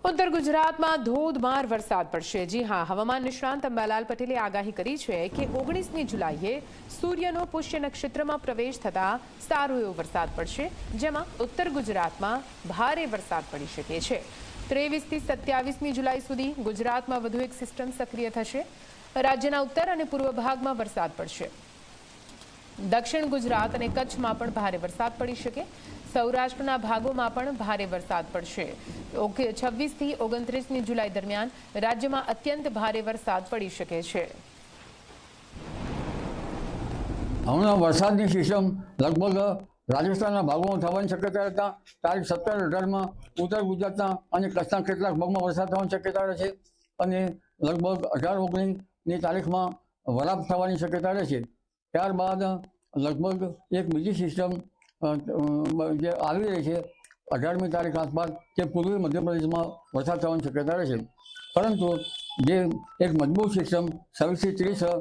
ઉત્તર ગુજરાતમાં ધોધમાર વરસાદ પડશે। જી હા, હવામાન નિષ્ણાંત અંબાલાલ પટેલે આગાહી કરી છે કે 19મી જુલાઈએ સૂર્યનો પુષ્ય નક્ષત્રમાં પ્રવેશ થતાં સારો એવો વરસાદ પડશે, જેમાં ઉત્તર ગુજરાતમાં ભારે વરસાદ પડી શકે છે। 23થી 27મી જુલાઈ સુધી ગુજરાતમાં વધુ એક સિસ્ટમ સક્રિય થશે। રાજ્યના ઉત્તર અને પૂર્વ ભાગમાં વરસાદ પડશે। દક્ષિણ ગુજરાત અને કચ્છમાં પણ ભારે વરસાદ પડી શકે। સૌરાષ્ટ્રના ભાગોમાં પણ ભારે વરસાદ પડશે। 26થી 29મી જુલાઈ દરમિયાન રાજ્યમાં અત્યંત ભારે વરસાદ પડી શકે છે। હમણાં વરસાદની સિસ્ટમ લગભગ રાજસ્થાનના ભાગોમાં થવાની શક્યતા હતા। તારીખ 17-18માં ઉત્તર ગુજરાતના અને કચ્છના કેટલાક ભાગમાં વરસાદ થવાની શક્યતા રહે છે અને લગભગ 18-19ની તારીખમાં વરાપ થવાની શક્યતા રહે છે। ત્યારબાદ લગભગ એક બીજી સિસ્ટમ જે આવી રહી છે 18મી તારીખ આસપાસ તે પૂર્વી મધ્યપ્રદેશમાં વરસાદ થવાની શક્યતા રહે છે। પરંતુ જે એક મજબૂત સિસ્ટમ 26થી 30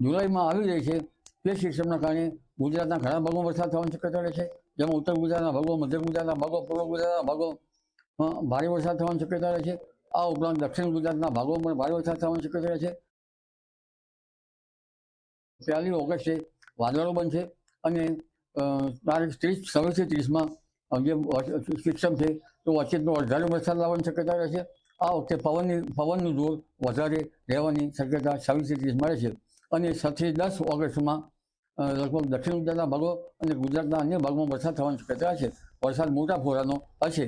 જુલાઈમાં આવી રહી છે તે સિસ્ટમના કારણે ગુજરાતના ઘણા ભાગોમાં વરસાદ થવાની શક્યતા રહે છે, જેમાં ઉત્તર ગુજરાતના ભાગો, મધ્ય ગુજરાતના ભાગો, પૂર્વ ગુજરાતના ભાગો ભારે વરસાદ થવાની શક્યતા રહે છે। આ ઉપરાંત દક્ષિણ ગુજરાતના ભાગોમાં પણ ભારે વરસાદ થવાની શક્યતા રહે છે। 1 ઓગસ્ટે વાદળો બનશે અને તારીખ 26થી 30માં જે સિસ્ટમ છે તો વચ્ચેનો વધારે વરસાદ લાવવાની શક્યતા રહે છે। આ વખતે પવનનું જોર વધારે રહેવાની શક્યતા 26થી 30માં રહે છે અને 7થી 10 ઓગસ્ટમાં લગભગ દક્ષિણ ગુજરાતના ભાગો અને ગુજરાતના અન્ય ભાગમાં વરસાદ થવાની શક્યતા છે। વરસાદ મોટા ફોરાનો હશે।